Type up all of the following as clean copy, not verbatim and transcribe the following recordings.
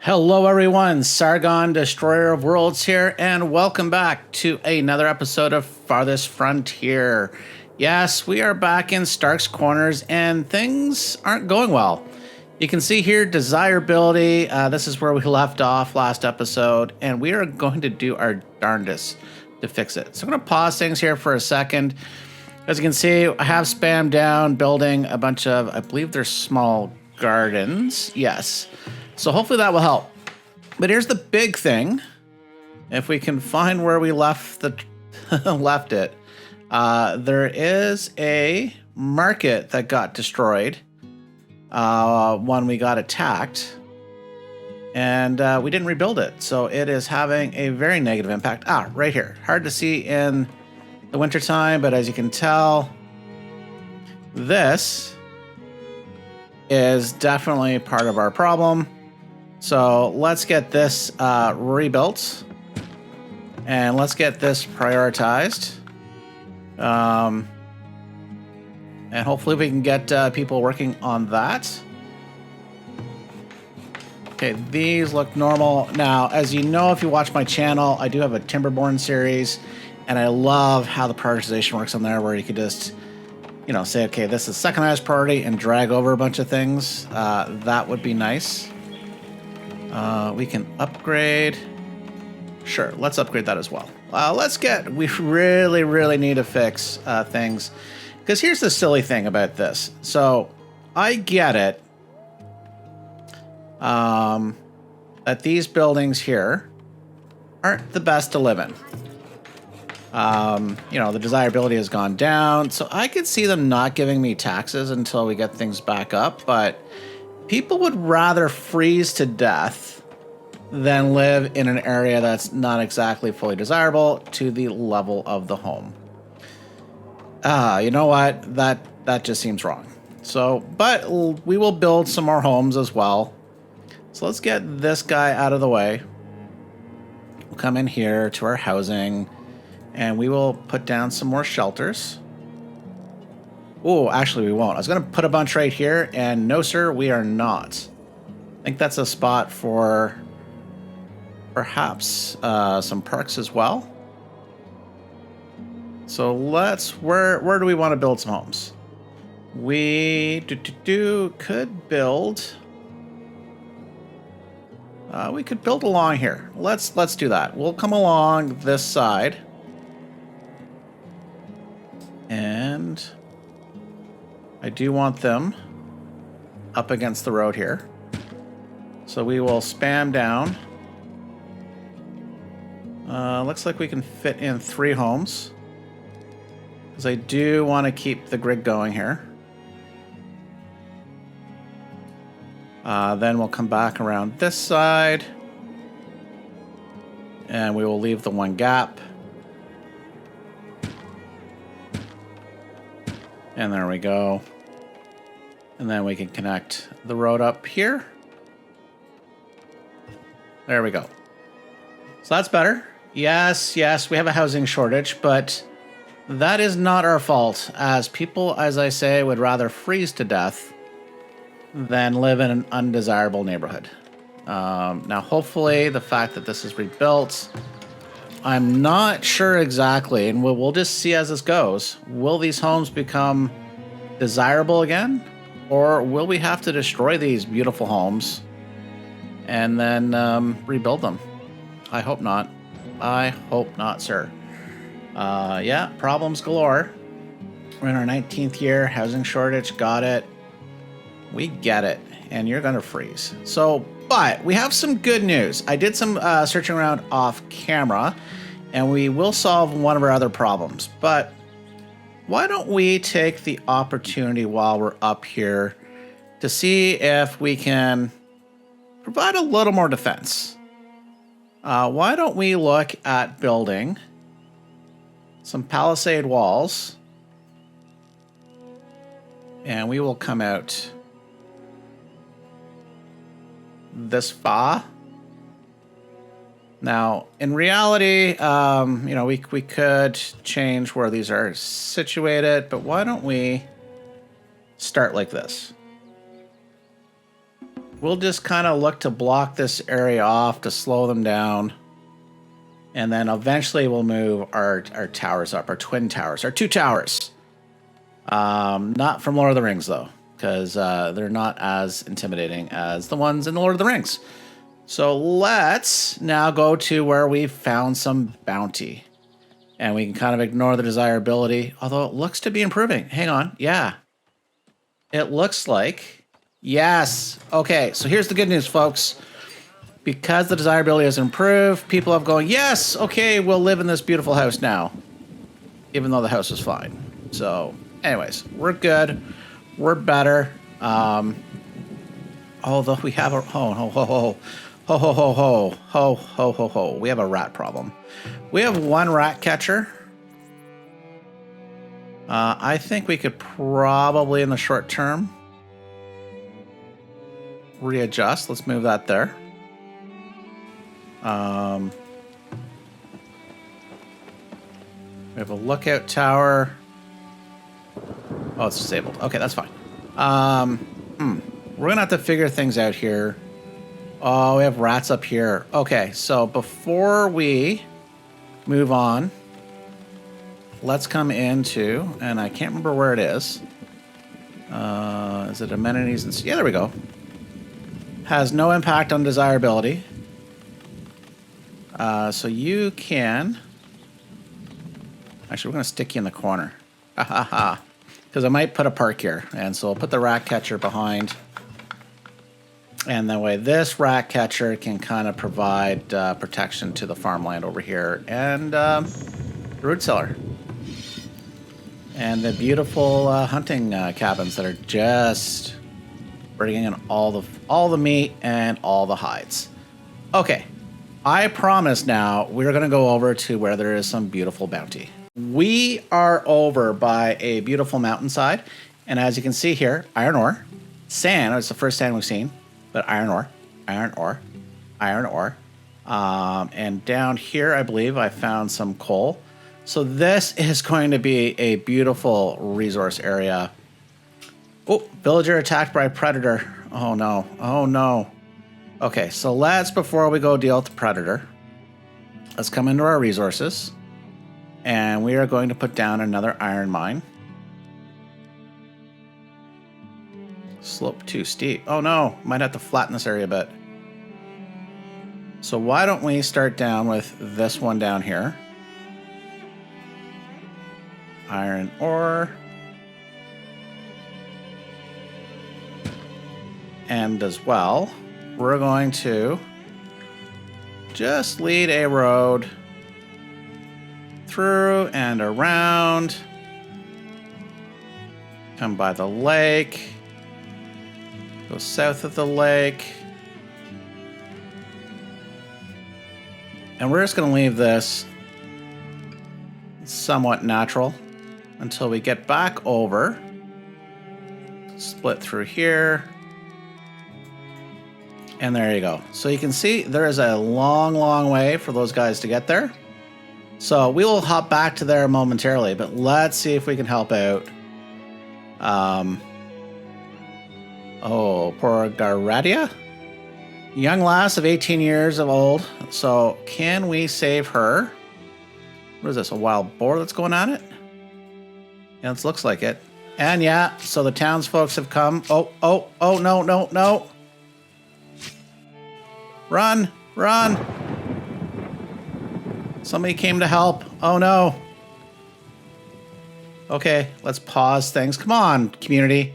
Hello everyone, Sargon, Destroyer of Worlds here, and welcome back to another episode of Farthest Frontier. Yes, we are back in Stark's Corners, and things aren't going well. You can see here, Desirability, this is where we left off last episode, and we are going to do our darndest to fix it. So I'm going to pause things here for a second. As you can see, I have spammed down building a bunch of, I believe they're small gardens. Yes. So hopefully that will help. But here's the big thing. If we can find where we left it, there is a market that got destroyed when we got attacked. And we didn't rebuild it. So it is having a very negative impact. Right here. Hard to see in the wintertime, but as you can tell, this is definitely part of our problem. So let's get this rebuilt, and let's get this prioritized. And hopefully we can get people working on that. Okay, these look normal. Now, as you know, if you watch my channel, I do have a Timberborn series, and I love how the prioritization works on there, where you could just, say, okay, this is second highest priority and drag over a bunch of things. That would be nice. We can upgrade. Sure, let's upgrade that as well. We really need to fix things. Because here's the silly thing about this. So, I get it. That these buildings here aren't the best to live in. The desirability has gone down. So I could see them not giving me taxes until we get things back up. But people would rather freeze to death than live in an area that's not exactly fully desirable to the level of the home. You know what? That just seems wrong. So, but we will build some more homes as well. So let's get this guy out of the way. We'll come in here to our housing, and we will put down some more shelters. Oh, actually we won't. I was going to put a bunch right here, and no, sir, we are not. I think that's a spot for perhaps some perks as well. So where do we want to build some homes? We could build. We could build along here. Let's do that. We'll come along this side. And I do want them up against the road here. So we will spam down. Looks like we can fit in 3 homes. Because I do want to keep the grid going here. Then we'll come back around this side. And we will leave the one gap. And there we go. And then we can connect the road up here. There we go. So that's better. Yes, we have a housing shortage, but that is not our fault, as people, as I say, would rather freeze to death than live in an undesirable neighborhood. Now, hopefully, the fact that this is rebuilt, I'm not sure exactly, and we'll just see as this goes. Will these homes become desirable again? Or will we have to destroy these beautiful homes and then rebuild them? I hope not. I hope not, sir. Yeah, problems galore. We're in our 19th year, housing shortage, got it. We get it, and you're gonna freeze. So, but we have some good news. I did some searching around off camera, and we will solve one of our other problems. But why don't we take the opportunity while we're up here to see if we can provide a little more defense. Why don't we look at building some palisade walls, and we will come out this far. Now, in reality, we could change where these are situated, but why don't we start like this? we'll just kind of look to block this area off to slow them down. And then eventually we'll move our towers up, our twin towers, our 2 towers. Not from Lord of the Rings, though, because they're not as intimidating as the ones in the Lord of the Rings. So let's now go to where we found some bounty. And we can kind of ignore the desirability, although it looks to be improving. Hang on. Yeah. It looks like... Yes. Okay, so here's the good news, folks. Because the desirability has improved, people have gone, yes, okay, we'll live in this beautiful house now. Even though the house is fine. So, anyways, we're good. We're better. Although we have a... We have a rat problem. We have 1 rat catcher. I think we could probably, in the short term, readjust. Let's move that there. We have a lookout tower. Oh, it's disabled. Okay, that's fine. We're gonna have to figure things out here. Oh, we have rats up here. Okay, so before we move on, let's come into, and I can't remember where it is. Is it amenities? And yeah, there we go. Has no impact on desirability. So you can... Actually, we're going to stick you in the corner. Because I might put a park here. And so I'll put the rat catcher behind. And that way this rat catcher can kind of provide protection to the farmland over here. And the root cellar. And the beautiful hunting cabins that are just bringing in all the meat and all the hides. Okay. I promise now we're going to go over to where there is some beautiful bounty. We are over by a beautiful mountainside. And as you can see here, iron ore. Sand, it's the first sand we've seen. But iron ore, iron ore, iron ore. And down here, I believe I found some coal. So this is going to be a beautiful resource area. Oh, villager attacked by a predator. Oh no, oh no. Okay, so let's, before we go deal with the predator, let's come into our resources. And we are going to put down another iron mine. Slope too steep. Oh no, might have to flatten this area a bit. So why don't we start down with this one down here. Iron ore. And as well, we're going to just lead a road through and around. Come by the lake. Go south of the lake. And we're just going to leave this somewhat natural until we get back over. Split through here. And there you go. So you can see there is a long, long way for those guys to get there. So we will hop back to there momentarily, but let's see if we can help out. Oh, poor Garadia. Young lass of 18 years of old. So can we save her? What is this, a wild boar that's going at it? Yeah, it looks like it. And yeah, so the townsfolk have come. Oh, no, no, no. Run, run. Somebody came to help. Oh no. Okay, let's pause things. Come on, community.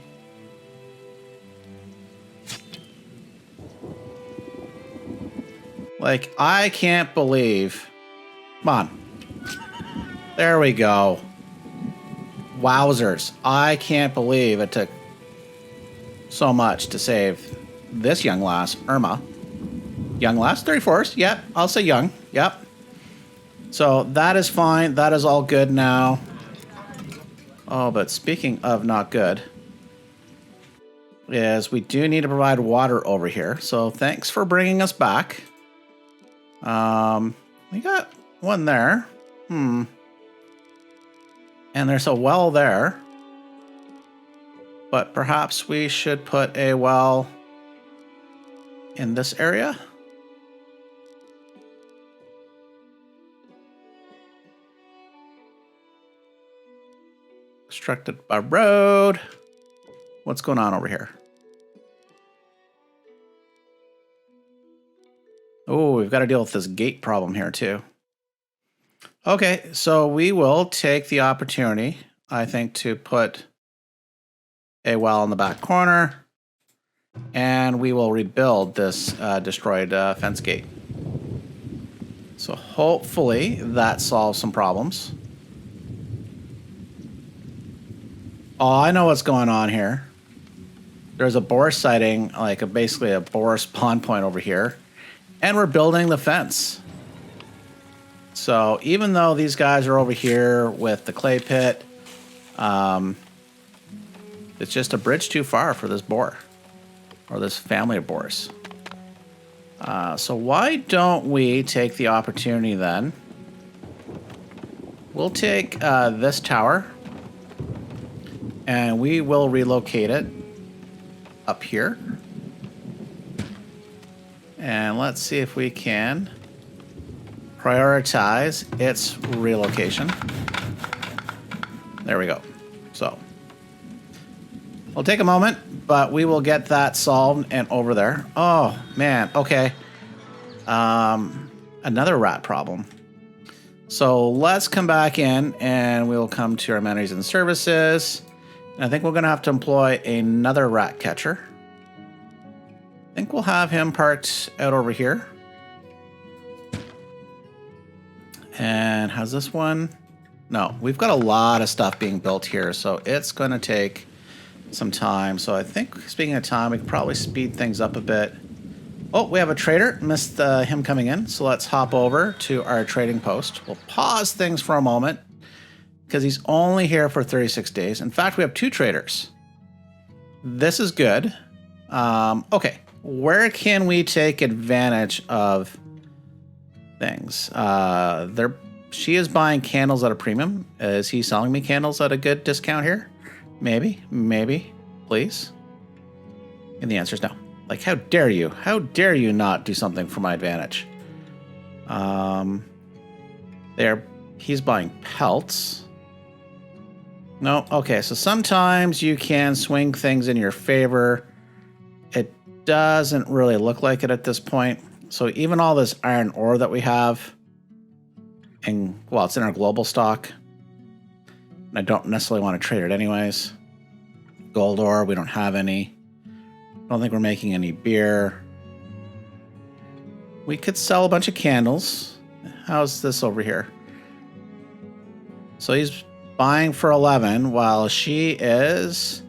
Like, I can't believe. Come on. There we go. Wowzers. I can't believe it took so much to save this young lass, Irma. Young lass, 34s. Yep, I'll say young. Yep. So that is fine. That is all good now. Oh, but speaking of not good, is we do need to provide water over here. So thanks for bringing us back. We got one there. And there's a well there. But perhaps we should put a well in this area. Constructed by road. What's going on over here? Oh, we've got to deal with this gate problem here too. Okay, so we will take the opportunity, I think, to put a well in the back corner, and we will rebuild this destroyed fence gate. So hopefully that solves some problems. Oh, I know what's going on here. There's a boar sighting, like basically a boar spawn point over here, and we're building the fence. So even though these guys are over here with the clay pit, it's just a bridge too far for this boar, or this family of boars. So why don't we take the opportunity then? We'll take this tower, and we will relocate it up here. And let's see if we can prioritize its relocation. There we go. So it'll take a moment, but we will get that solved and over there. Oh man, okay. Another rat problem. So let's come back in and we'll come to our amenities and services. And I think we're gonna have to employ another rat catcher. I think we'll have him parked out over here. And how's this one? No, we've got a lot of stuff being built here, so it's going to take some time. So I think, speaking of time, we can probably speed things up a bit. Oh, we have a trader. Missed him coming in, so let's hop over to our trading post. We'll pause things for a moment because he's only here for 36 days. In fact, we have 2 traders. This is good. Okay, where can we take advantage of things? She is buying candles at a premium. Is he selling me candles at a good discount here? Maybe, please. And the answer is no. Like, how dare you? How dare you not do something for my advantage? He's buying pelts. No, okay, so sometimes you can swing things in your favor. It doesn't really look like it at this point. So even all this iron ore that we have, and well, it's in our global stock. And I don't necessarily want to trade it anyways. Gold ore, we don't have any. Don't think we're making any beer. We could sell a bunch of candles. How's this over here? So he's buying for 11 while she is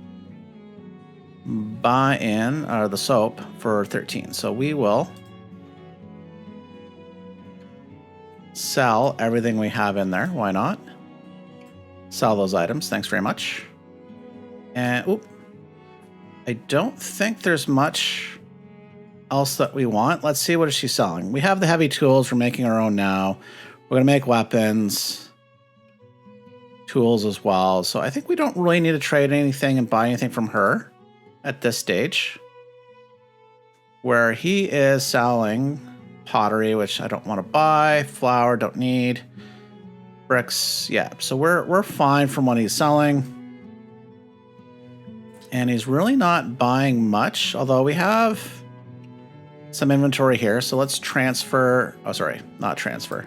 buying the soap for 13. So we will sell everything we have in there. Why not? Sell those items. Thanks very much. And oop, I don't think there's much else that we want. Let's see, what is she selling? We have the heavy tools. We're making our own now. We're going to make weapons, tools as well. So I think we don't really need to trade anything and buy anything from her at this stage. Where he is selling pottery, which I don't want to buy. Flour, don't need. Bricks, yeah. So we're fine from what he's selling. And he's really not buying much, although we have some inventory here. So let's transfer. Oh, sorry, not transfer.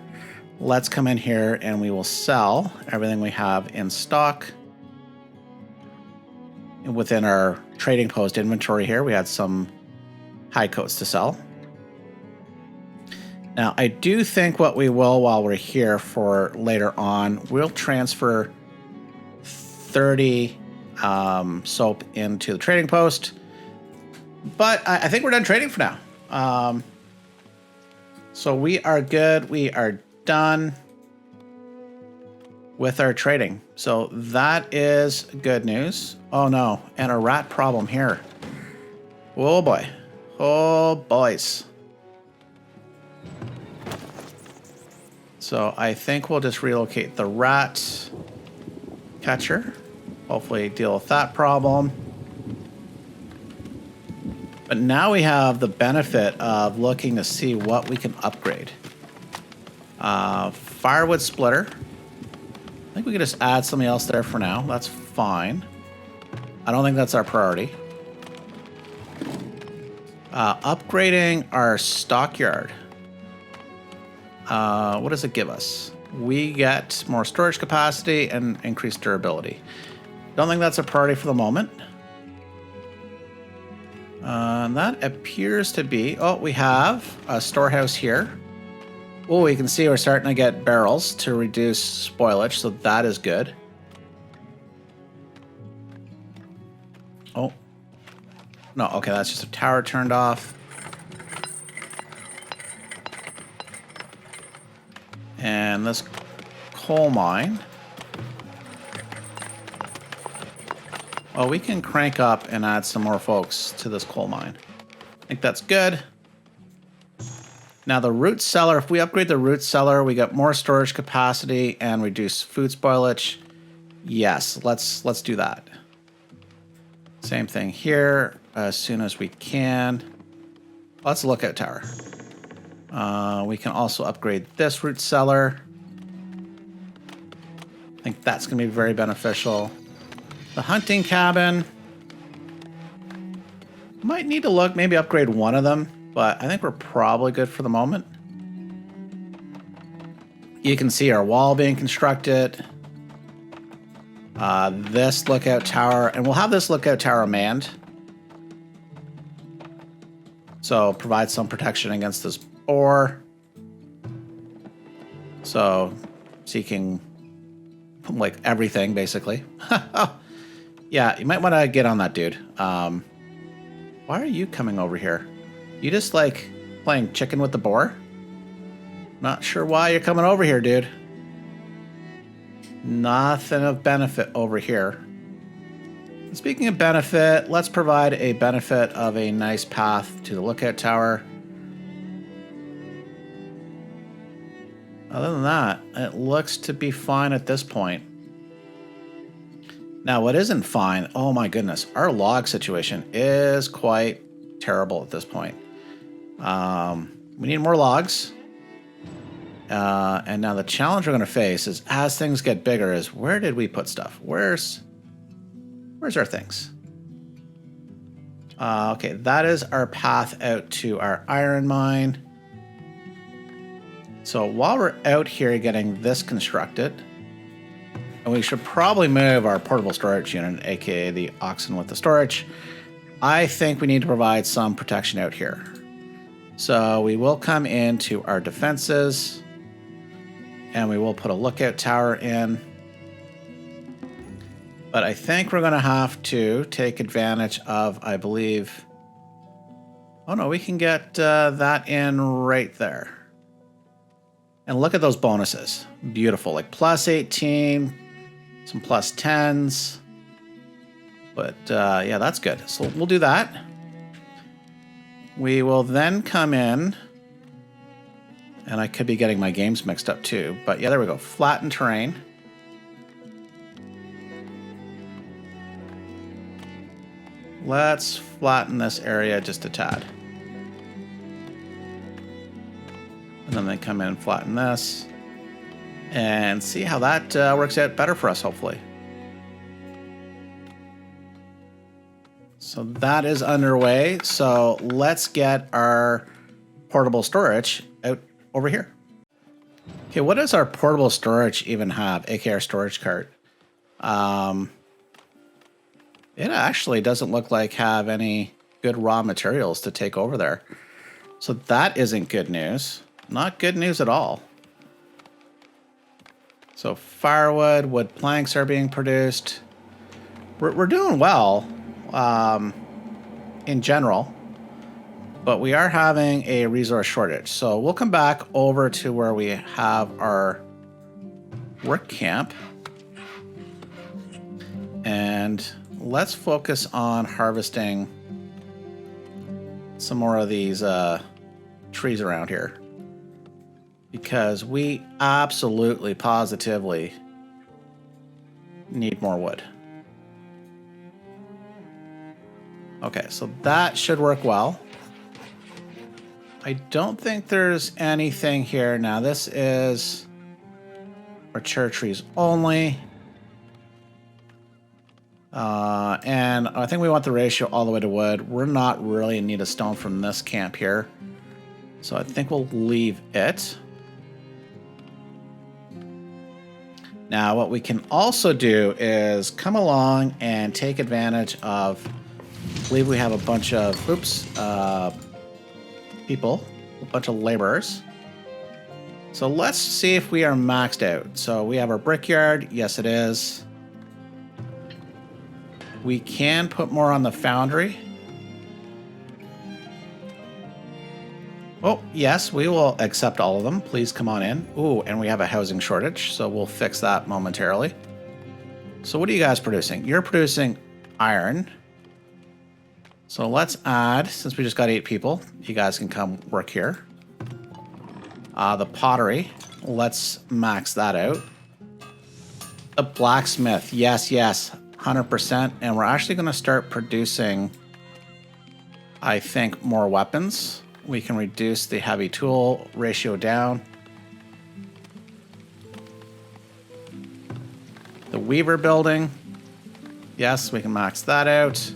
Let's come in here and we will sell everything we have in stock. And within our trading post inventory here, we had some high coats to sell. Now, I do think what we will while we're here for later on, we'll transfer 30 soap into the trading post. But I think we're done trading for now. So we are good. We are done with our trading. So that is good news. Oh no, and a rat problem here. Oh boy. Oh boys. So I think we'll just relocate the rat catcher. Hopefully deal with that problem. But now we have the benefit of looking to see what we can upgrade. Firewood splitter. I think we could just add something else there for now. That's fine. I don't think that's our priority. Upgrading our stockyard. What does it give us? We get more storage capacity and increased durability. Don't think that's a priority for the moment. That appears to be... Oh, we have a storehouse here. Oh, you can see we're starting to get barrels to reduce spoilage, so that is good. Oh. No, okay, that's just a tower turned off. And this coal mine. Oh, we can crank up and add some more folks to this coal mine. I think that's good. Now the root cellar, if we upgrade the root cellar, we get more storage capacity and reduce food spoilage. Yes, let's do that. Same thing here, as soon as we can. Let's look at tower. We can also upgrade this root cellar. I think that's going to be very beneficial. The hunting cabin. Might need to look, maybe upgrade one of them, but I think we're probably good for the moment. You can see our wall being constructed. This lookout tower, and we'll have this lookout tower manned. So provide some protection against this boar. So seeking like everything basically. Yeah, you might want to get on that, dude. Why are you coming over here? You just like playing chicken with the boar? Not sure why you're coming over here, dude. Nothing of benefit over here. Speaking of benefit, let's provide a benefit of a nice path to the lookout tower. Other than that, it looks to be fine at this point. Now, what isn't fine, oh my goodness, our log situation is quite terrible at this point. We need more logs. And now the challenge we're going to face is, as things get bigger, is where did we put stuff? Where's our things? Okay, that is our path out to our iron mine. So while we're out here getting this constructed, and we should probably move our portable storage unit, aka the oxen with the storage, I think we need to provide some protection out here. So we will come into our defenses, and we will put a lookout tower in. But I think we're going to have to take advantage of, I believe... Oh no, we can get that in right there. And look at those bonuses. Beautiful, like plus 18, some plus 10s. But yeah, that's good. So we'll do that. We will then come in, and I could be getting my games mixed up too, but yeah, there we go. Flatten terrain. Let's flatten this area just a tad. And then they come in and flatten this. And see how that works out better for us, hopefully. So that is underway. So let's get our portable storage out over here. Okay, what does our portable storage even have, aka our storage cart? It actually doesn't look like have any good raw materials to take over there. So that isn't good news. Not good news at all. So firewood, wood planks are being produced. We're doing well in general, but we are having a resource shortage. So we'll come back over to where we have our work camp, and let's focus on harvesting some more of these trees around here, because we absolutely, positively need more wood. Okay, so that should work well. I don't think there's anything here. Now, this is mature trees only. And I think we want the ratio all the way to wood. We're not really in need of stone from this camp here. So I think we'll leave it. Now, what we can also do is come along and take advantage of, I believe we have a bunch of, people, a bunch of laborers. So let's see if we are maxed out. So we have our brickyard. Yes, it is. We can put more on the foundry. Oh, yes, we will accept all of them. Please come on in. Ooh, and we have a housing shortage, so we'll fix that momentarily. So what are you guys producing? You're producing iron. So let's add, since we just got 8 people, you guys can come work here. The pottery, let's max that out. The blacksmith, yes, 100%. And we're actually going to start producing, I think, more weapons. We can reduce the heavy tool ratio down. The weaver building, yes, we can max that out.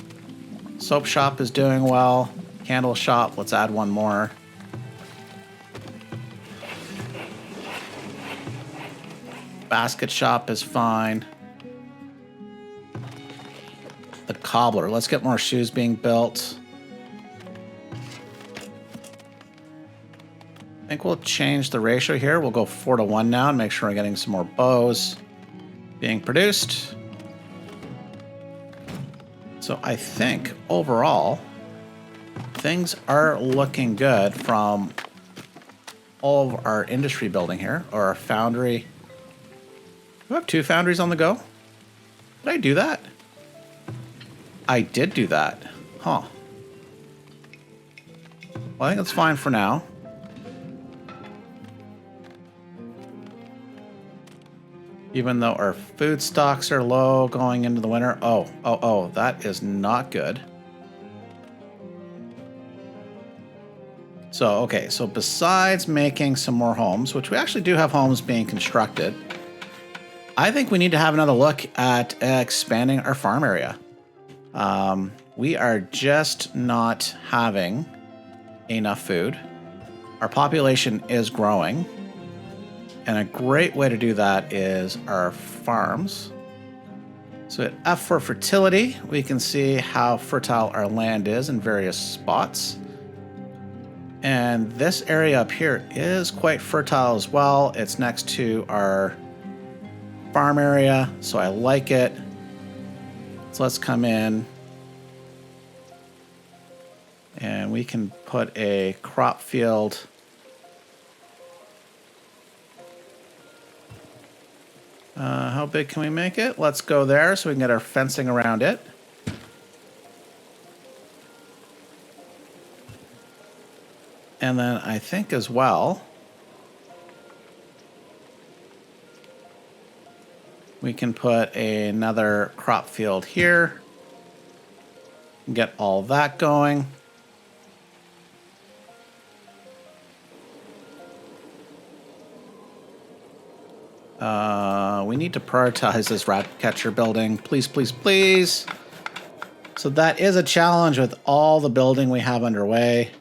Soap shop is doing well. Candle shop, let's add one more. Basket shop is fine. The cobbler, let's get more shoes being built. I think we'll change the ratio here. We'll go 4-to-1 now and make sure we're getting some more bows being produced. So I think overall, things are looking good from all of our industry building here, or our foundry. Do we have 2 foundries on the go? Did I do that? I did do that. Huh. Well, I think it's fine for now. Even though our food stocks are low going into the winter. Oh, that is not good. So, okay, so besides making some more homes, which we actually do have homes being constructed, I think we need to have another look at expanding our farm area. We are just not having enough food. Our population is growing. And a great way to do that is our farms. So at F for fertility, we can see how fertile our land is in various spots. And this area up here is quite fertile as well. It's next to our farm area, so I like it. So let's come in and we can put a crop field. How big can we make it? Let's go there so we can get our fencing around it. And then I think as well, we can put another crop field here. Get all that going. We need to prioritize this rat catcher building. Please, please, please. So that is a challenge with all the building we have underway.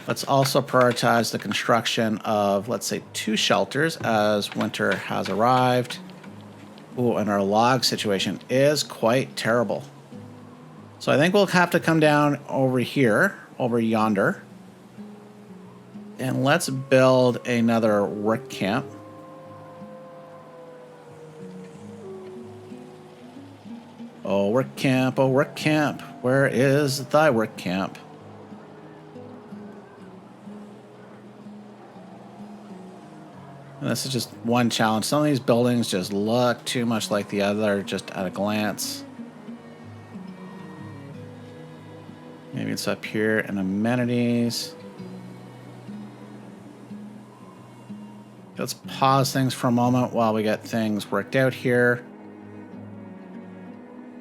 Let's also prioritize the construction of, let's say, 2 shelters as winter has arrived. Ooh, and our log situation is quite terrible. So I think we'll have to come down over here, over yonder. And let's build another work camp. Oh, work camp, oh, work camp. Where is thy work camp? And this is just one challenge. Some of these buildings just look too much like the other just at a glance. Maybe it's up here in amenities. Let's pause things for a moment while we get things worked out here,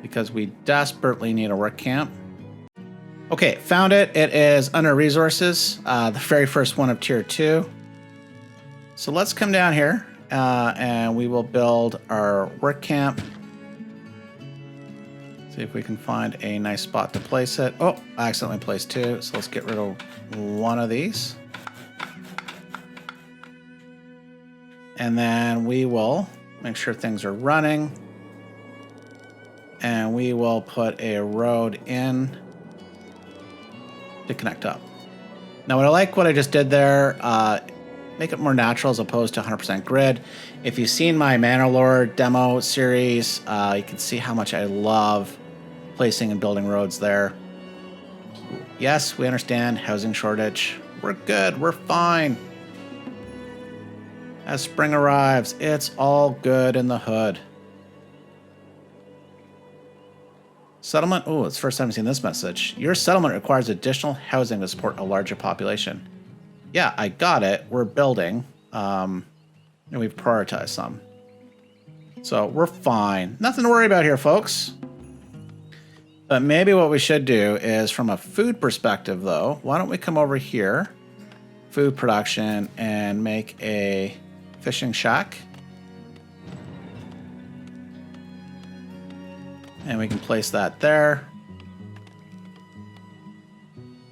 because we desperately need a work camp. Okay, found it. It is under resources, the very first one of tier 2. So let's come down here and we will build our work camp. See if we can find a nice spot to place it. Oh, I accidentally placed 2, so let's get rid of one of these. And then we will make sure things are running. And we will put a road in to connect up. Now, what I just did there, make it more natural as opposed to 100% grid. If you've seen my Manor Lord demo series, you can see how much I love placing and building roads there. Yes, we understand housing shortage. We're good. We're fine. As spring arrives, it's all good in the hood. Settlement. Oh, it's the first time I've seen this message. Your settlement requires additional housing to support a larger population. Yeah, I got it. We're building. And we've prioritized some. So we're fine. Nothing to worry about here, folks. But maybe what we should do is, from a food perspective, though, why don't we come over here, food production, and make a fishing shack. And we can place that there.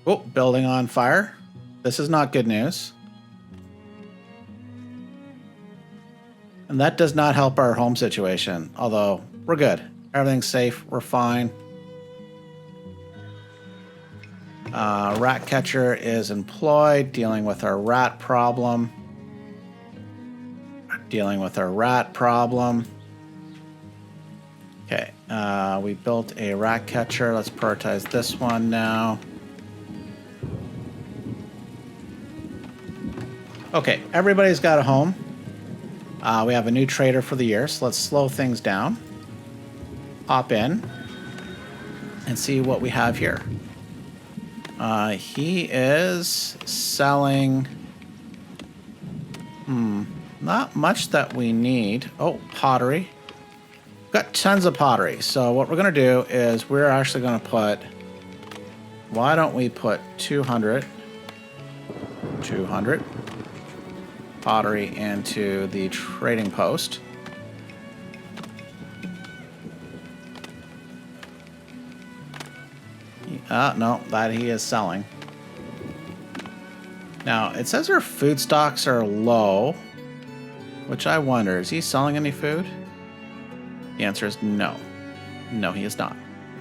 Oh, building on fire. This is not good news. And that does not help our home situation, although we're good. Everything's safe. We're fine. Rat catcher is employed, dealing with our rat problem. Okay, we built a rat catcher. Let's prioritize this one now. Okay, everybody's got a home. We have a new trader for the year, so let's slow things down. Hop in and see what we have here. He is selling... not much that we need. Oh, pottery. Got tons of pottery. So what we're going to do is we're actually going to put... Why don't we put 200 pottery into the trading post. No, that he is selling. Now, it says our food stocks are low, which I wonder, is he selling any food? The answer is no. No, he is not.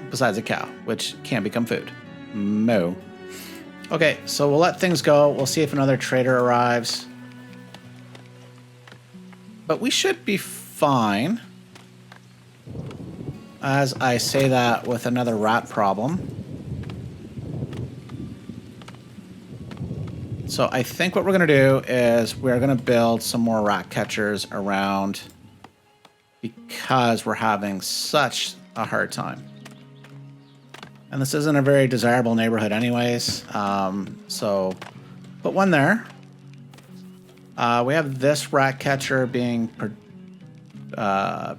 Besides a cow, which can become food. Moo. Okay, so we'll let things go. We'll see if another trader arrives. But we should be fine. As I say that with another rat problem. So I think what we're going to do is we're going to build some more rat catchers around because we're having such a hard time. And this isn't a very desirable neighborhood anyways. So put one there. We have this rat catcher being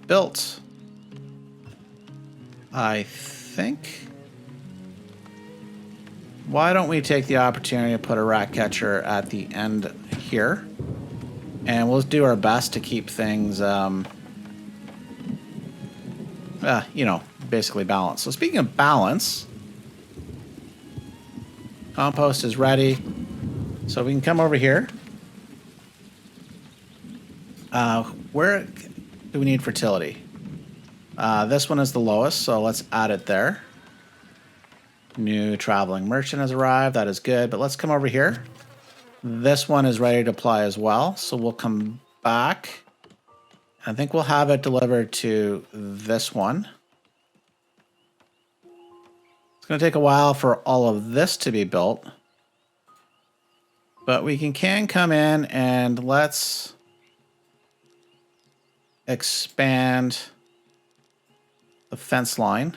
built. I think... Why don't we take the opportunity to put a rat catcher at the end here? And we'll do our best to keep things, you know, basically balanced. So speaking of balance, compost is ready. So we can come over here. Where do we need fertility? This one is the lowest, so let's add it there. New traveling merchant has arrived. That is good, but let's come over here. This one is ready to apply as well, so we'll come back. I think we'll have it delivered to this one. It's going to take a while for all of this to be built, but we can come in and let's expand the fence line.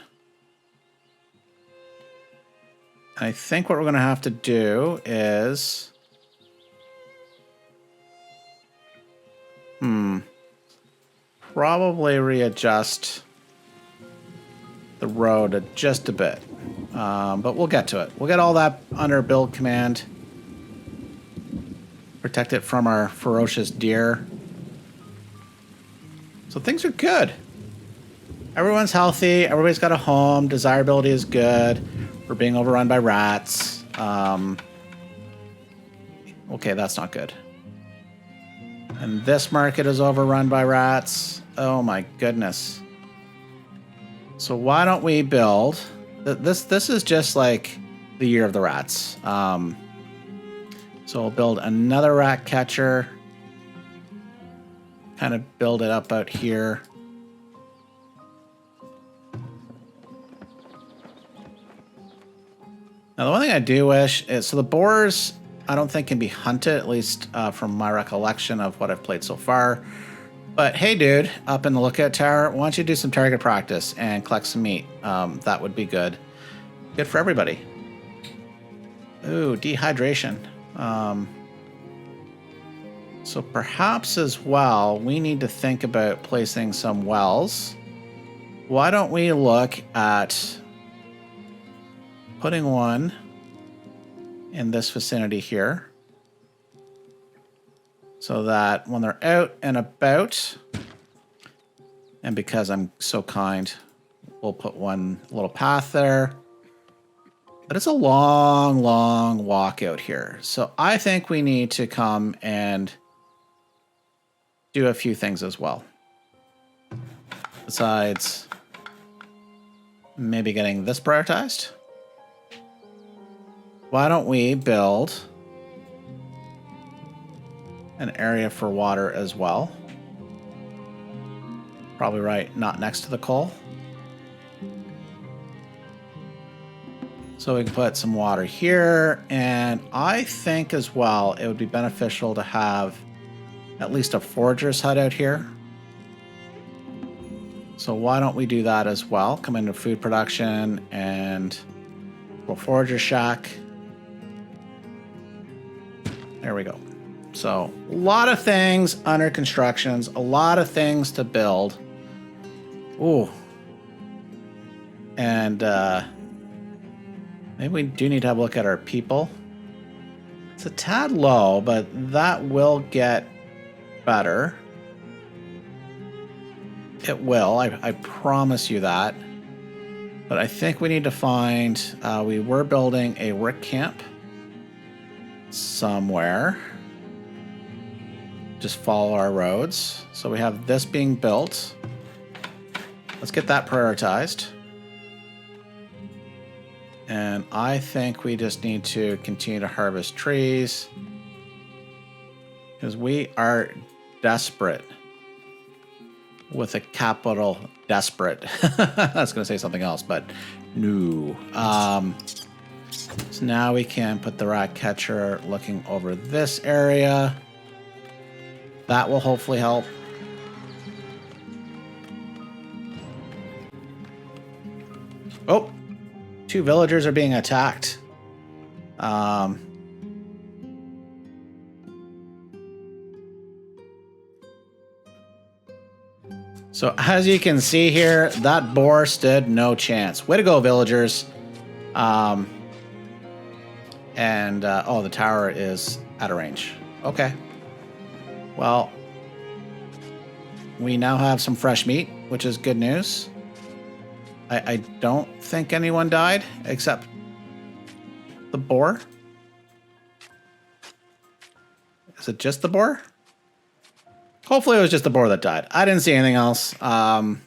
I think what we're going to have to do is... probably readjust the road just a bit. But we'll get to it. We'll get all that under build command. Protect it from our ferocious deer. So things are good. Everyone's healthy. Everybody's got a home. Desirability is good. We're being overrun by rats. Okay, that's not good. And this market is overrun by rats. Oh my goodness. So why don't we build... This is just like the year of the rats. So we'll build another rat catcher. Kind of build it up out here. Now, the one thing I do wish is, so the boars, I don't think can be hunted, at least from my recollection of what I've played so far. But hey, dude, up in the lookout tower, why don't you do some target practice and collect some meat? That would be good. Good for everybody. Ooh, dehydration. So perhaps as well, we need to think about placing some wells. Why don't we look at putting one in this vicinity here, so that when they're out and about, and because I'm so kind, we'll put one little path there. But it's a long, long walk out here. So I think we need to come and do a few things as well. Besides maybe getting this prioritized. Why don't we build an area for water as well? Probably right, not next to the coal. So we can put some water here, and I think as well it would be beneficial to have at least a forager's hut out here. So why don't we do that as well? Come into food production and a forager shack. There we go. So a lot of things under constructions, a lot of things to build. Ooh. And maybe we do need to have a look at our people. It's a tad low, but that will get better. It will, I promise you that. But I think we need to find, we were building a work camp somewhere. Just follow our roads. So we have this being built. Let's get that prioritized. And I think we just need to continue to harvest trees, because we are desperate, with a capital desperate. I was going to say something else, but no. So now we can put the rat catcher looking over this area. That will hopefully help. Oh, 2 villagers are being attacked. So as you can see here, that boar stood no chance. Way to go, villagers. Oh, the tower is out of range. Okay. Well, we now have some fresh meat, which is good news. I don't think anyone died except the boar. Is it just the boar? Hopefully it was just the boar that died. I didn't see anything else. But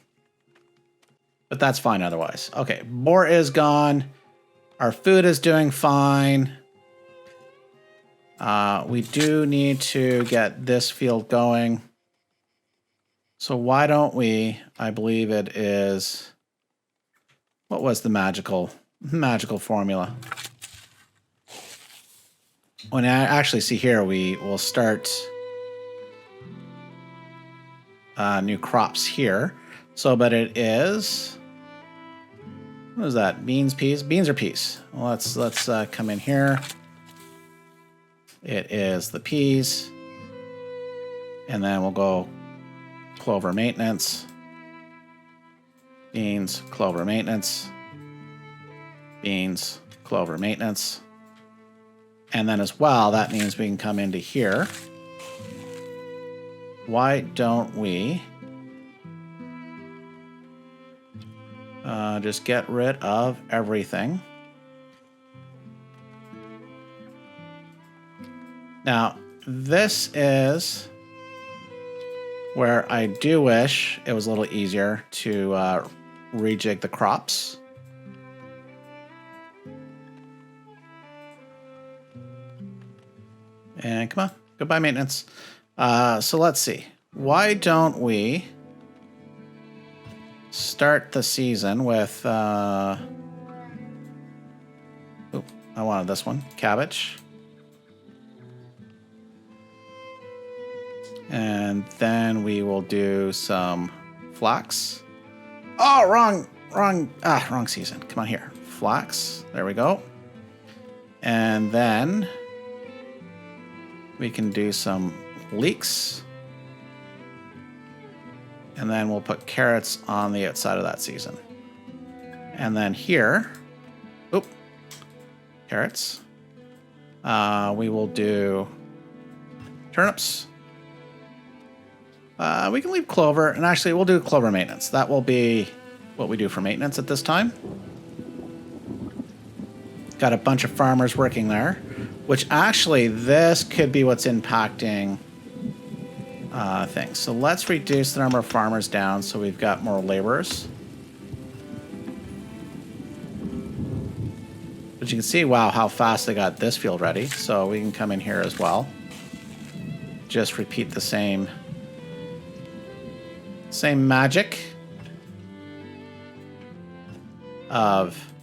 that's fine otherwise. Okay, boar is gone. Our food is doing fine. We do need to get this field going. So why don't we, I believe it is, what was the magical formula? When I actually see here, we will start new crops here. So, but it is, what is that? Beans, peas? Beans or peas? Well, let's come in here. It is the peas. And then we'll go clover maintenance. Beans, clover maintenance. beans, clover maintenance. And then as well, that means we can come into here. Why don't we just get rid of everything? Now, this is where I do wish it was a little easier to rejig the crops. And come on, goodbye maintenance. So let's see. Why don't we start the season with, I wanted this one, cabbage. And then we will do some flax. Oh, wrong season. Come on here. Flax. There we go. And then we can do some leeks. And then we'll put carrots on the outside of that season. And then here, carrots. We will do turnips. We can leave clover, and actually we'll do clover maintenance. That will be what we do for maintenance at this time. Got a bunch of farmers working there, which actually this could be what's impacting things. So let's reduce the number of farmers down so we've got more laborers. But you can see, wow, how fast they got this field ready. So we can come in here as well. Just repeat the same magic of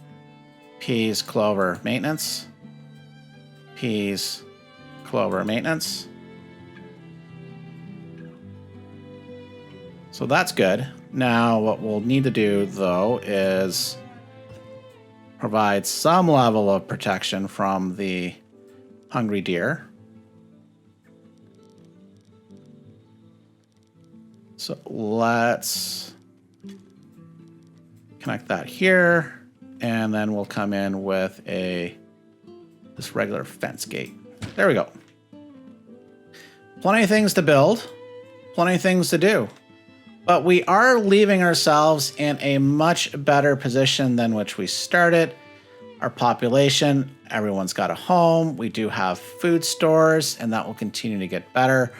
peas, clover, maintenance. Peas, clover, maintenance. So that's good. Now what we'll need to do, though, is provide some level of protection from the hungry deer. So let's connect that here, and then we'll come in with this regular fence gate. There we go. Plenty of things to build, plenty of things to do. But we are leaving ourselves in a much better position than which we started. Our population, everyone's got a home. We do have food stores, and that will continue to get better.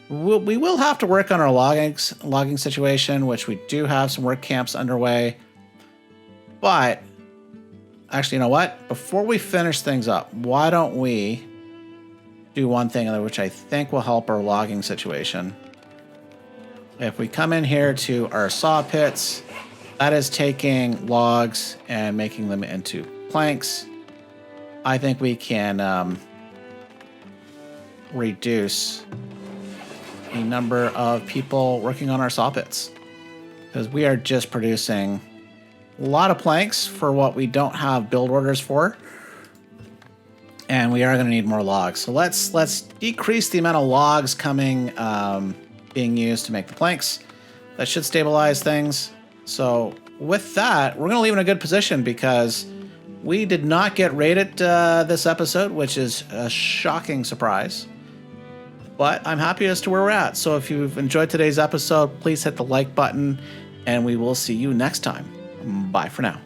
We will have to work on our logging situation, which we do have some work camps underway. But actually, you know what? Before we finish things up, why don't we do one thing which I think will help our logging situation? If we come in here to our saw pits, that is taking logs and making them into planks. I think we can reduce the number of people working on our saw pits, because we are just producing a lot of planks for what we don't have build orders for, and we are going to need more logs. So let's decrease the amount of logs coming being used to make the planks. That should stabilize things. So with that, we're going to leave in a good position because we did not get rated this episode, which is a shocking surprise. But I'm happy as to where we're at. So if you've enjoyed today's episode, please hit the like button, and we will see you next time. Bye for now.